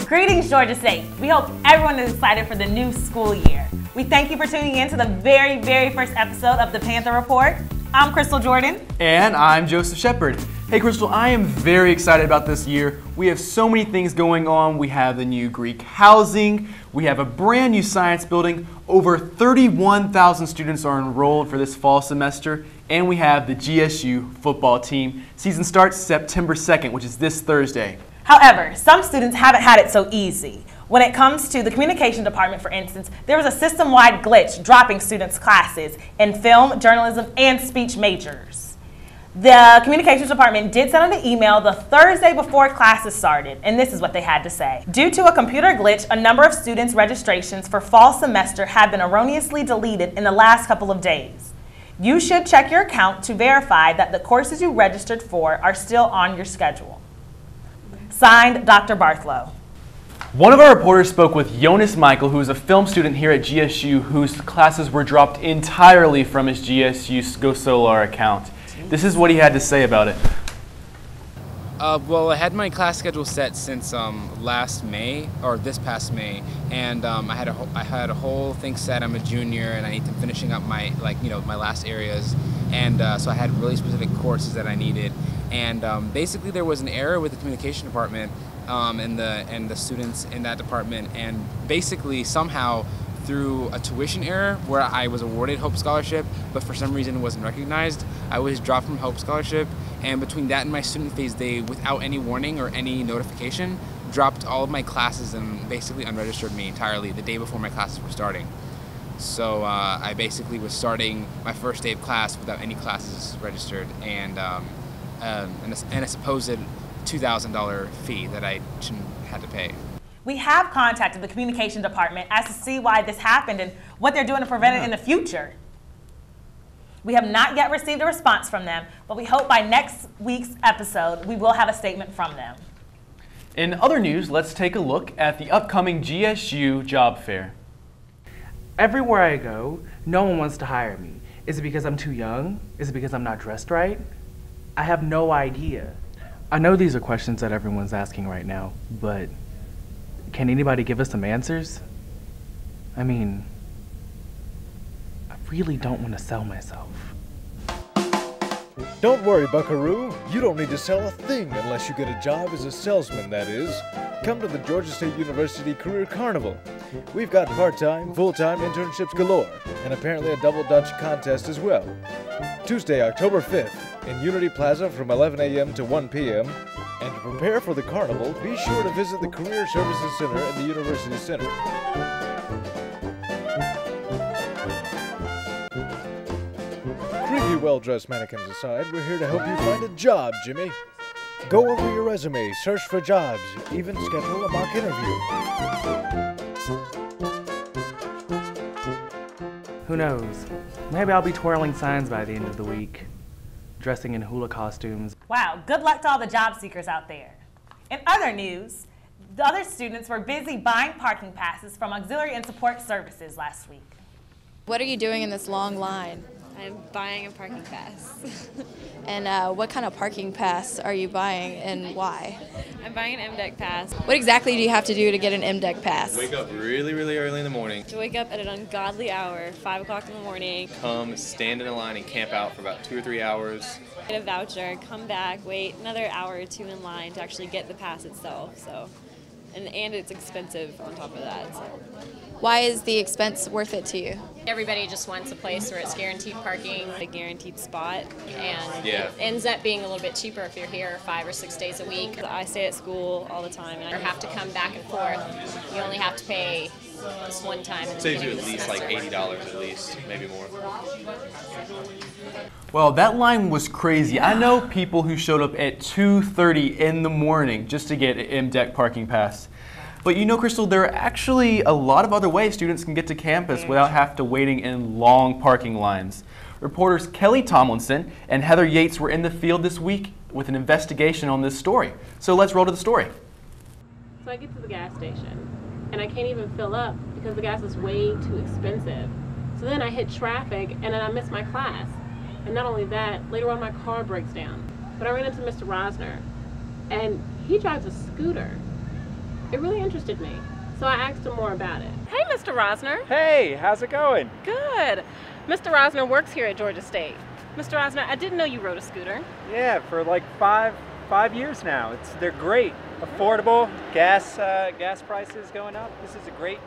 Greetings, Georgia State. We hope everyone is excited for the new school year. We thank you for tuning in to the very first episode of the Panther Report. I'm Crystal Jordan. And I'm Joseph Shepard. Hey Crystal, I am very excited about this year. We have so many things going on. We have the new Greek housing. We have a brand new science building. Over 31,000 students are enrolled for this fall semester. And we have the GSU football team. Season starts September 2nd, which is this Thursday. However, some students haven't had it so easy. When it comes to the communication department, for instance, there was a system-wide glitch dropping students' classes in film, journalism, and speech majors. The communications department did send out an email the Thursday before classes started, and this is what they had to say. Due to a computer glitch, a number of students' registrations for fall semester have been erroneously deleted in the last couple of days. You should check your account to verify that the courses you registered for are still on your schedule. Signed, Dr. Barthlow. One of our reporters spoke with Jonas Michael, who is a film student here at GSU, whose classes were dropped entirely from his GSU Go Solar account. This is what he had to say about it. Well, I had my class schedule set since last May, or this past May, and I had a whole thing set. I'm a junior, and I need to finishing up my my last areas, and so I had really specific courses that I needed. And basically, there was an error with the communication department and the students in that department, and basically somehow through a tuition error where I was awarded Hope Scholarship, but for some reason it wasn't recognized, I was dropped from Hope Scholarship. And between that and my student phase, they, without any warning or any notification, dropped all of my classes and basically unregistered me entirely the day before my classes were starting. So I basically was starting my first day of class without any classes registered and a supposed $2,000 fee that I shouldn't have to pay. We have contacted the communication department as to see why this happened and what they're doing to prevent it in the future. We have not yet received a response from them, but we hope by next week's episode we will have a statement from them. In other news, let's take a look at the upcoming GSU job fair. Everywhere I go, no one wants to hire me. Is it because I'm too young? Is it because I'm not dressed right? I have no idea. I know these are questions that everyone's asking right now, but can anybody give us some answers? I mean, I really don't want to sell myself. Don't worry, buckaroo. You don't need to sell a thing unless you get a job as a salesman, that is. Come to the Georgia State University Career Carnival. We've got part-time, full-time internships galore, and apparently a double Dutch contest as well. Tuesday, October 5th, in Unity Plaza from 11 a.m. to 1 p.m. And to prepare for the carnival, be sure to visit the Career Services Center at the University Center. Creepy, well-dressed mannequins aside, we're here to help you find a job, Jimmy. Go over your resume, search for jobs, even schedule a mock interview. Who knows? Maybe I'll be twirling signs by the end of the week, dressing in hula costumes. Wow, good luck to all the job seekers out there. In other news, the other students were busy buying parking passes from Auxiliary and Support Services last week. What are you doing in this long line? I'm buying a parking pass. And what kind of parking pass are you buying and why? I'm buying an MDEC pass. What exactly do you have to do to get an MDEC pass? Wake up really early in the morning. To wake up at an ungodly hour, 5 o'clock in the morning. Come, stand in a line and camp out for about 2 or 3 hours. Get a voucher, come back, wait another hour or two in line to actually get the pass itself. So, and it's expensive on top of that. So. Why is the expense worth it to you? Everybody just wants a place where it's guaranteed parking, A guaranteed spot, and Yeah. it ends up being a little bit cheaper if you're here 5 or 6 days a week. I stay at school all the time. Or have to come back and forth. You only have to pay just one time. In the Saves you beginning at of the least like semester. $80 at least, maybe more. Well, that line was crazy. I know people who showed up at 2:30 in the morning just to get an MDEC parking pass. But you know, Crystal, there are actually a lot of other ways students can get to campus without having to waiting in long parking lines. Reporters Kelly Tomlinson and Heather Yates were in the field this week with an investigation on this story. So let's roll to the story. So I get to the gas station and I can't even fill up because the gas is way too expensive. So then I hit traffic and then I miss my class. And not only that, later on my car breaks down. but I ran into Mr. Rosner, and he drives a scooter. It really interested me, so I asked him more about it. Hey, Mr. Rosner. Hey, how's it going? Good. Mr. Rosner works here at Georgia State. Mr. Rosner, I didn't know you rode a scooter. Yeah, for like five years now. They're great, affordable. Gas prices going up. This is a great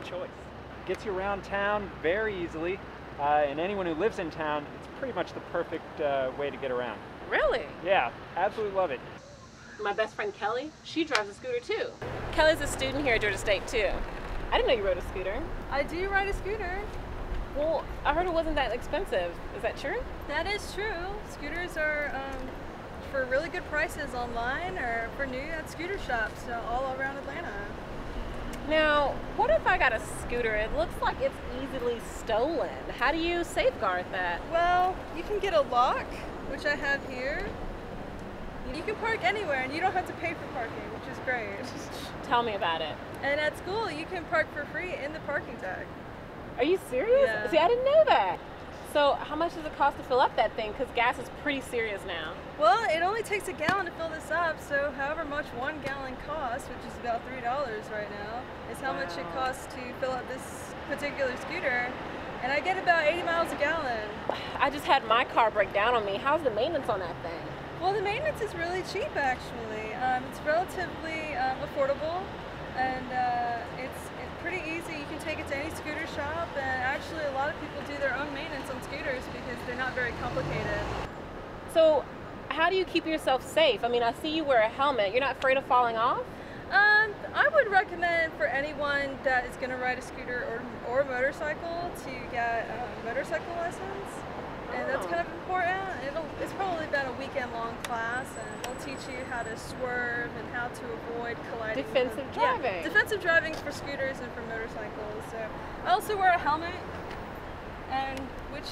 choice. Gets you around town very easily, and anyone who lives in town, it's pretty much the perfect way to get around. Really? Yeah, absolutely love it. My best friend Kelly, she drives a scooter too. Kelly's a student here at Georgia State too. I didn't know you rode a scooter. I do ride a scooter. Well, I heard it wasn't that expensive. Is that true? That is true. Scooters are for really good prices online or for new at scooter shops all around Atlanta. Now, what if I got a scooter? It looks like it's easily stolen. How do you safeguard that? Well, you can get a lock, which I have here. You can park anywhere and you don't have to pay for parking, which is great. Tell me about it. And at school, you can park for free in the parking tag. Are you serious? Yeah. See, I didn't know that. So how much does it cost to fill up that thing? Because gas is pretty serious now. Well, it only takes a gallon to fill this up, so however much 1 gallon costs, which is about $3 right now, is how much it costs to fill up this particular scooter. And I get about 80 miles a gallon. I just had my car break down on me. How's the maintenance on that thing? Well, the maintenance is really cheap, actually. It's relatively affordable, and it's pretty easy. You can take it to any scooter shop, and actually a lot of people do their own maintenance on scooters because they're not very complicated. So how do you keep yourself safe? I mean, I see you wear a helmet. You're not afraid of falling off? I would recommend for anyone that is going to ride a scooter or a motorcycle to get motorcycle lessons. And that's kind of important. It's probably about a weekend-long class, and they'll teach you how to swerve and how to avoid colliding. Defensive driving. Yeah, defensive driving for scooters and for motorcycles. So I also wear a helmet, and which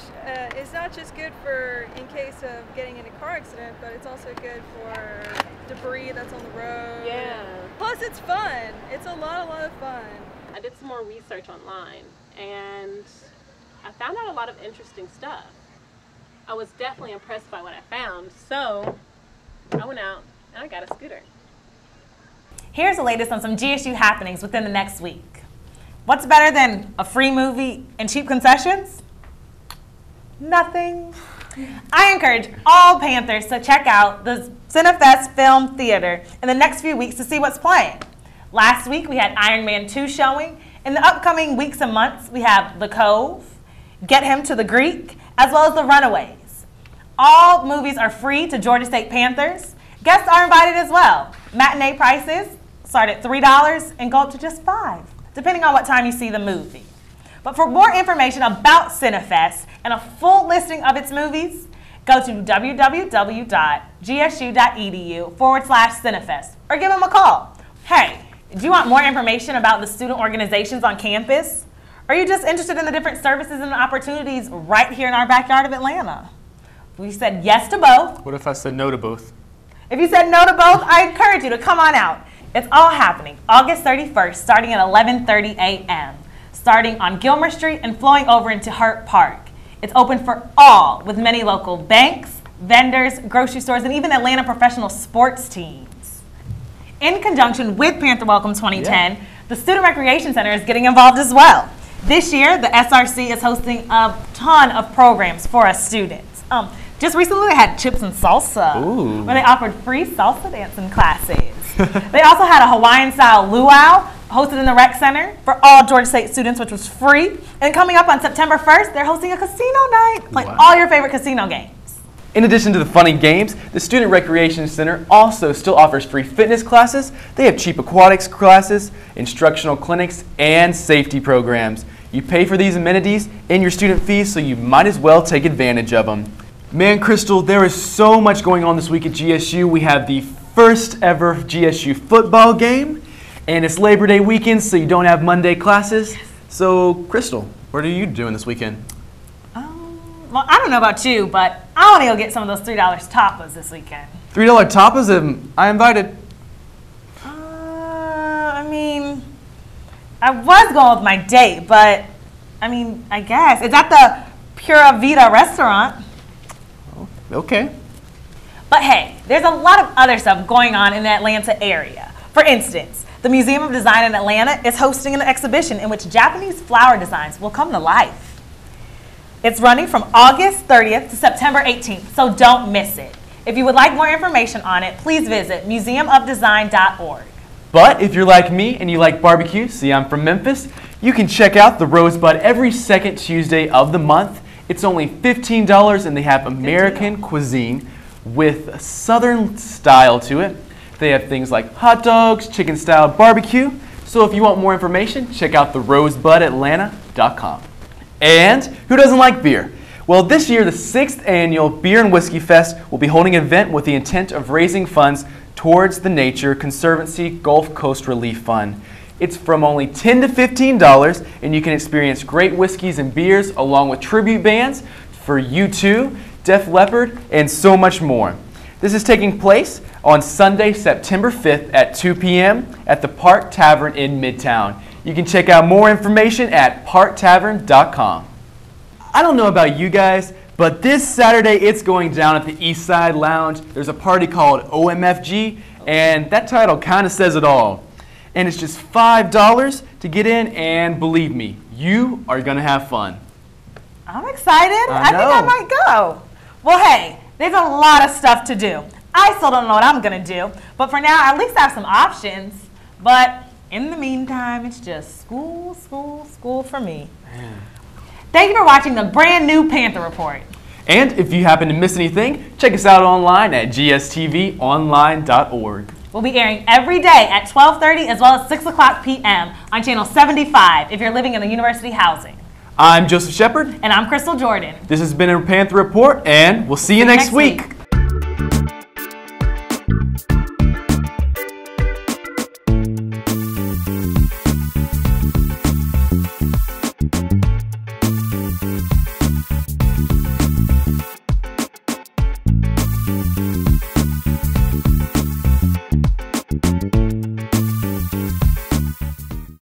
is not just good for in case of getting in a car accident, but it's also good for debris that's on the road. Yeah. Plus, it's fun. It's a lot of fun. I did some more research online, and I found out a lot of interesting stuff. I was definitely impressed by what I found, so I went out and I got a scooter. Here's the latest on some GSU happenings within the next week. What's better than a free movie and cheap concessions? Nothing. I encourage all Panthers to check out the Cinefest Film Theater in the next few weeks to see what's playing. Last week we had Iron Man 2 showing. In the upcoming weeks and months we have The Cove, Get Him to the Greek, as well as The Runaways. All movies are free to Georgia State Panthers. Guests are invited as well. Matinee prices start at $3 and go up to just $5, depending on what time you see the movie. But for more information about Cinefest and a full listing of its movies, go to www.gsu.edu/Cinefest or give them a call. Hey, do you want more information about the student organizations on campus? Or are you just interested in the different services and opportunities right here in our backyard of Atlanta? We said yes to both. What if I said no to both? If you said no to both, I encourage you to come on out. It's all happening August 31st, starting at 11:30 a.m., starting on Gilmer Street and flowing over into Hart Park. It's open for all, with many local banks, vendors, grocery stores, and even Atlanta professional sports teams. In conjunction with Panther Welcome 2010, the Student Recreation Center is getting involved as well. This year, the SRC is hosting a ton of programs for us students. Just recently, they had Chips and Salsa, where they offered free salsa dancing classes. They also had a Hawaiian-style luau hosted in the Rec Center for all Georgia State students, which was free. And coming up on September 1st, they're hosting a casino night. Play all your favorite casino games. In addition to the funny games, the Student Recreation Center also still offers free fitness classes. They have cheap aquatics classes, instructional clinics, and safety programs. You pay for these amenities in your student fees, so you might as well take advantage of them. Man, Crystal, there is so much going on this week at GSU. We have the first ever GSU football game, and it's Labor Day weekend, so you don't have Monday classes. So, Crystal, what are you doing this weekend? Well, I don't know about you, but I want to go get some of those $3 tapas this weekend. $3 tapas? I invited. I mean, I was going with my date, but I mean, I guess. It's at the Pura Vida restaurant. Okay. But hey, there's a lot of other stuff going on in the Atlanta area. For instance, the Museum of Design in Atlanta is hosting an exhibition in which Japanese flower designs will come to life. It's running from August 30th to September 18th, so don't miss it. If you would like more information on it, please visit museumofdesign.org. But if you're like me and you like barbecue, see, I'm from Memphis, you can check out the Rosebud every second Tuesday of the month. It's only $15 and they have American cuisine with a southern style to it. They have things like hot dogs, chicken style barbecue. So if you want more information, check out the rosebudatlanta.com. And who doesn't like beer? Well, this year the 6th annual Beer and Whiskey Fest will be holding an event with the intent of raising funds towards the Nature Conservancy Gulf Coast Relief Fund. It's from only $10 to $15 and you can experience great whiskeys and beers along with tribute bands for U2, Def Leppard, and so much more. This is taking place on Sunday, September 5th at 2 p.m. at the Park Tavern in Midtown. You can check out more information at parktavern.com. I don't know about you guys, but this Saturday it's going down at the East Side Lounge. There's a party called OMFG, and that title kind of says it all. And it's just $5 to get in, and believe me, you are going to have fun. I'm excited. I think I might go. Well, hey, there's a lot of stuff to do. I still don't know what I'm going to do, but for now, at least I have some options. But in the meantime, it's just school, school, school for me. Man. Thank you for watching the brand new Panther Report. And if you happen to miss anything, check us out online at gstvonline.org. We'll be airing every day at 12:30 as well as 6 o'clock p.m. on channel 75 if you're living in the university housing. I'm Joseph Shepard. And I'm Crystal Jordan. This has been a Panther Report, and we'll see you next week.